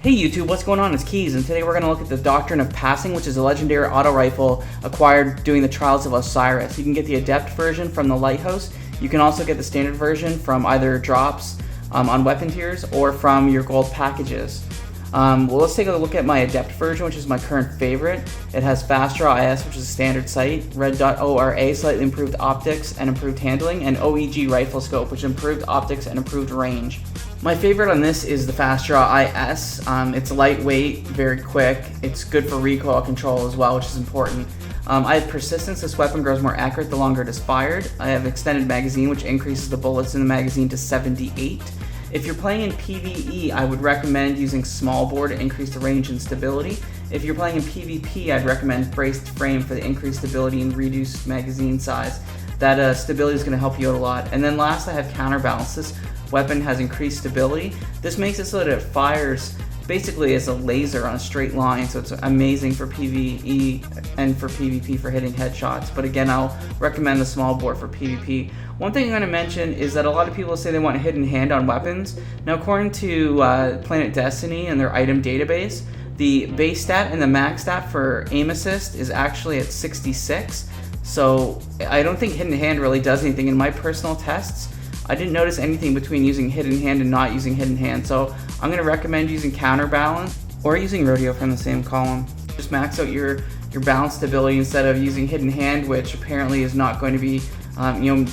Hey YouTube, what's going on? It's Keys, and today we're going to look at the Doctrine of Passing, which is a legendary auto rifle acquired during the Trials of Osiris. You can get the Adept version from the Lighthouse. You can also get the standard version from either drops on weapon tiers or from your gold packages. Well, let's take a look at my Adept version, which is my current favorite. It has Fast Draw IS, which is a standard sight, Red Dot ORA, slightly improved optics and improved handling, and OEG Rifle Scope, which improved optics and improved range. My favorite on this is the Fast Draw IS. It's lightweight, very quick. It's good for recoil control as well, which is important. I have Persistence. This weapon grows more accurate the longer it is fired. I have Extended Magazine, which increases the bullets in the magazine to 78. If you're playing in PvE, I would recommend using small bore to increase the range and stability. If you're playing in PvP, I'd recommend braced frame for the increased stability and reduced magazine size. That stability is going to help you out a lot. And then last, I have Counterbalance. This weapon has increased stability. This makes it so that it fires basically as a laser on a straight line, so it's amazing for PvE and for PvP for hitting headshots. But again, I'll recommend the small bore for PvP. One thing I'm going to mention is that a lot of people say they want hidden hand on weapons. Now, according to Planet Destiny and their item database, the base stat and the max stat for aim assist is actually at 66. So I don't think hidden hand really does anything. In my personal tests, I didn't notice anything between using hidden hand and not using hidden hand. So I'm going to recommend using Counterbalance or using Rodeo from the same column. Just max out your balance stability instead of using hidden hand, which apparently is not going to be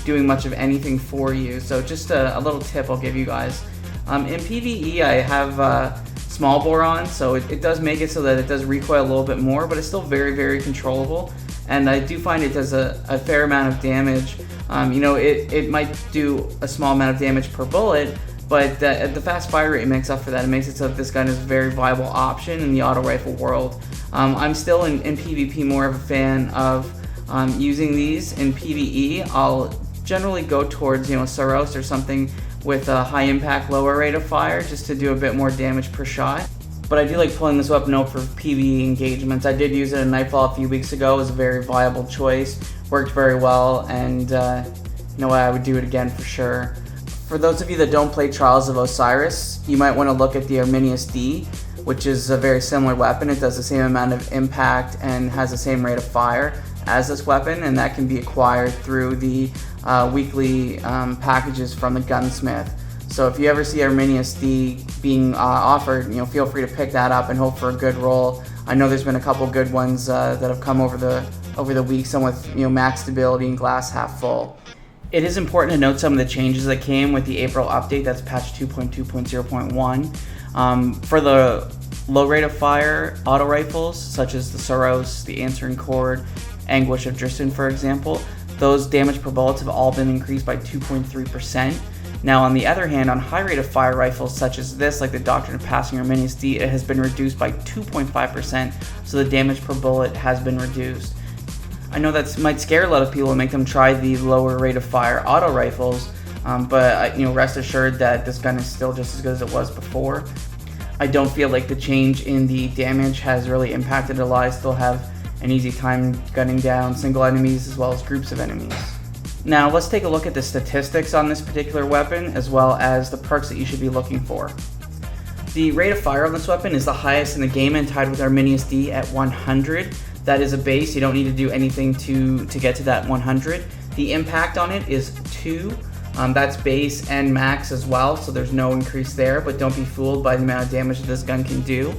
doing much of anything for you. So just a little tip I'll give you guys. In PvE, I have small bore on, so it does make it so that it does recoil a little bit more, but it's still very, very controllable. And I do find it does a fair amount of damage. It might do a small amount of damage per bullet, but the fast fire rate makes up for that. It makes it so that this gun is a very viable option in the auto rifle world. I'm still in PvP more of a fan of using these. In PvE, I'll generally go towards Saros or something with a high impact, lower rate of fire, just to do a bit more damage per shot. But I do like pulling this weapon out for PvE engagements. I did use it in Nightfall a few weeks ago. It was a very viable choice, worked very well, and I would do it again for sure. For those of you that don't play Trials of Osiris, you might want to look at the Arminius D, which is a very similar weapon. It does the same amount of impact and has the same rate of fire as this weapon, and that can be acquired through the weekly packages from the gunsmith. So if you ever see Arminius D being offered, feel free to pick that up and hope for a good roll. I know there's been a couple good ones that have come over the week, some with max stability and glass half full. It is important to note some of the changes that came with the April update. That's patch 2.2.0.1. For the low rate of fire auto rifles, such as the Saros, the Answering Chord, Anguish of Dristan, for example, those damage per bullets have all been increased by 2.3%. Now, on the other hand, on high rate of fire rifles such as this, like the Doctrine of Passing or Arminius D, it has been reduced by 2.5%, so the damage per bullet has been reduced. I know that might scare a lot of people and make them try the lower rate of fire auto rifles, but rest assured that this gun is still just as good as it was before. I don't feel like the change in the damage has really impacted a lot. I still have an easy time gunning down single enemies as well as groups of enemies. Now let's take a look at the statistics on this particular weapon as well as the perks that you should be looking for. The rate of fire on this weapon is the highest in the game and tied with Arminius D at 100. That is a base. You don't need to do anything to get to that 100. The impact on it is 2. That's base and max as well, so there's no increase there, but don't be fooled by the amount of damage that this gun can do.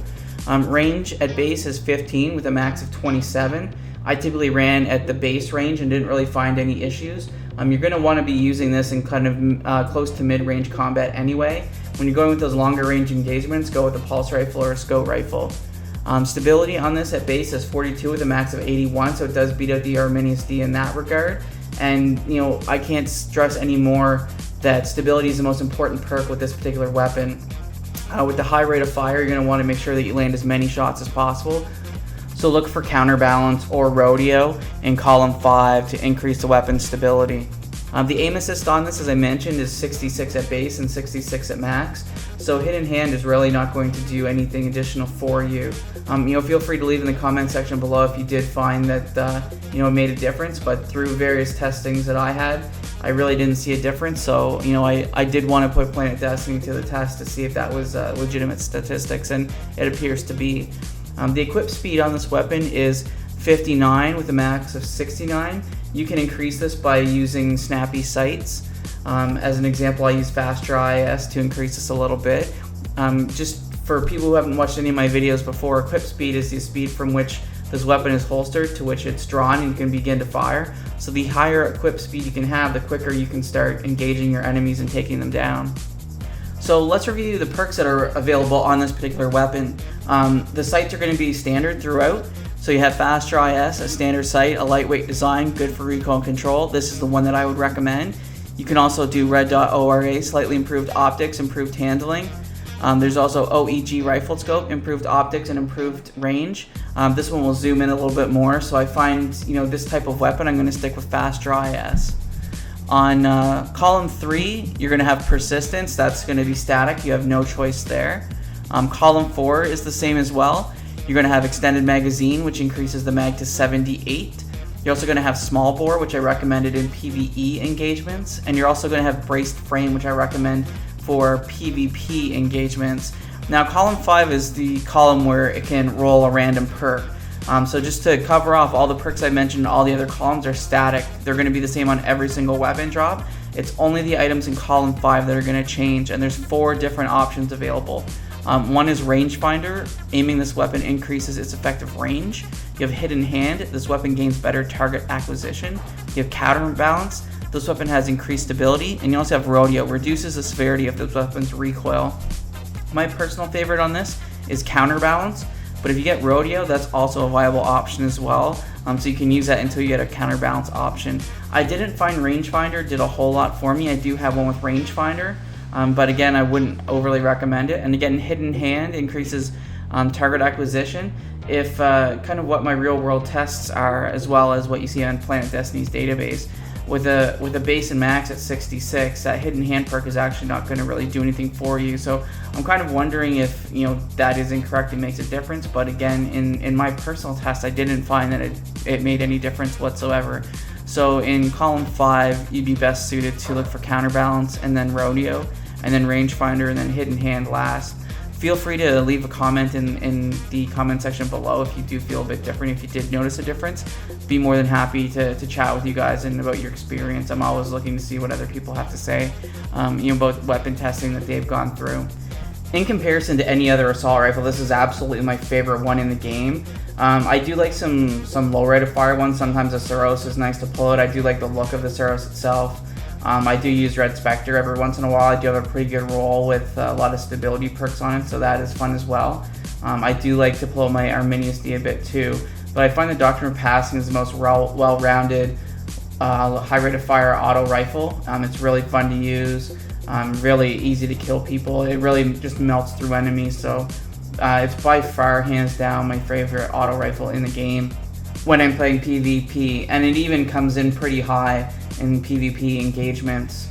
Range at base is 15 with a max of 27. I typically ran at the base range and didn't really find any issues. You're going to want to be using this in kind of close to mid-range combat anyway. When you're going with those longer range engagements, go with a pulse rifle or a scout rifle. Stability on this at base is 42 with a max of 81, so it does beat out the Arminius D in that regard. And I can't stress anymore that stability is the most important perk with this particular weapon. With the high rate of fire, you're going to want to make sure that you land as many shots as possible. So look for Counterbalance or Rodeo in column 5 to increase the weapon's stability. The aim assist on this, as I mentioned, is 66 at base and 66 at max. So hidden hand is really not going to do anything additional for you. Feel free to leave in the comment section below if you did find that it made a difference. But through various testings that I had, I really didn't see a difference. So, you know, I did want to put Planet Destiny to the test to see if that was legitimate statistics, and it appears to be. The equip speed on this weapon is 59 with a max of 69. You can increase this by using snappy sights. As an example, I use Fast Draw IS to increase this a little bit. Just for people who haven't watched any of my videos before, equip speed is the speed from which this weapon is holstered to which it's drawn and you can begin to fire. So the higher equip speed you can have, the quicker you can start engaging your enemies and taking them down. So let's review the perks that are available on this particular weapon. The sights are going to be standard throughout. So you have Fast Draw IS, a standard sight, a lightweight design, good for recoil and control. This is the one that I would recommend. You can also do Red Dot ORA, slightly improved optics, improved handling. There's also OEG rifle scope, improved optics and improved range. This one will zoom in a little bit more, so I find, you know, this type of weapon I'm going to stick with Fast Draw IS. On column 3, you're going to have persistence. That's going to be static. You have no choice there. Column 4 is the same as well. You're going to have extended magazine, which increases the mag to 78. You're also going to have small bore, which I recommended in PvE engagements, and you're also going to have braced frame, which I recommend for PvP engagements. Now, column 5 is the column where it can roll a random perk. So just to cover off, all the perks I mentioned, all the other columns are static. They're going to be the same on every single weapon drop. It's only the items in column 5 that are going to change, and there's 4 different options available. One is rangefinder. Aiming this weapon increases its effective range. You have hidden hand. This weapon gains better target acquisition. You have counterbalance. This weapon has increased stability, and you also have rodeo, reduces the severity of this weapon's recoil. My personal favorite on this is counterbalance, but if you get rodeo, that's also a viable option as well. So you can use that until you get a counterbalance option. I didn't find rangefinder did a whole lot for me. I do have one with rangefinder, but again, I wouldn't overly recommend it. And again, hidden hand increases target acquisition. If kind of what my real world tests are, as well as what you see on Planet Destiny's database. With a base and max at 66, that hidden hand perk is actually not going to really do anything for you. So I'm kind of wondering if, you know, that is incorrect and makes a difference. But again, in my personal test, I didn't find that it made any difference whatsoever. So in column 5, you'd be best suited to look for counterbalance, and then rodeo, and then rangefinder, and then hidden hand last. Feel free to leave a comment in the comment section below if you do feel a bit different, if you did notice a difference. Be more than happy to chat with you guys and about your experience. I'm always looking to see what other people have to say, you know, about weapon testing that they've gone through. In comparison to any other assault rifle, this is absolutely my favorite one in the game. I do like some low rate of fire ones. Sometimes a Saros is nice to pull it. I do like the look of the Saros itself. I do use Red Spectre every once in a while. I do have a pretty good roll with a lot of stability perks on it, so that is fun as well. I do like to pull my Arminius D a bit too, but I find the Doctrine of Passing is the most well-rounded, high rate of fire auto rifle. It's really fun to use, really easy to kill people. It really just melts through enemies, so it's by far, hands down, my favorite auto rifle in the game when I'm playing PvP, and it even comes in pretty high in PvP engagements.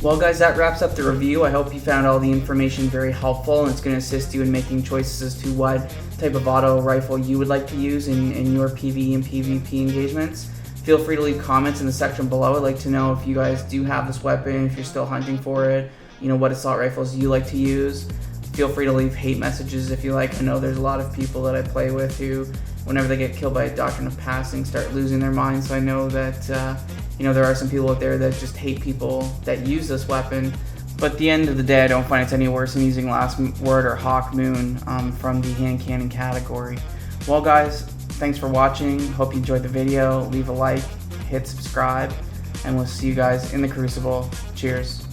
Well guys, that wraps up the review. I hope you found all the information very helpful, and it's going to assist you in making choices as to what type of auto rifle you would like to use in your PvE and PvP engagements. Feel free to leave comments in the section below. I'd like to know if you guys do have this weapon, if you're still hunting for it, you know, what assault rifles you like to use. Feel free to leave hate messages if you like. I know there's a lot of people that I play with who, whenever they get killed by a Doctrine of Passing, start losing their minds. So I know that you know, there are some people out there that just hate people that use this weapon. But at the end of the day, I don't find it's any worse than using Last Word or Hawk Moon from the hand cannon category. Well guys, thanks for watching. Hope you enjoyed the video. Leave a like, hit subscribe, and we'll see you guys in the Crucible. Cheers.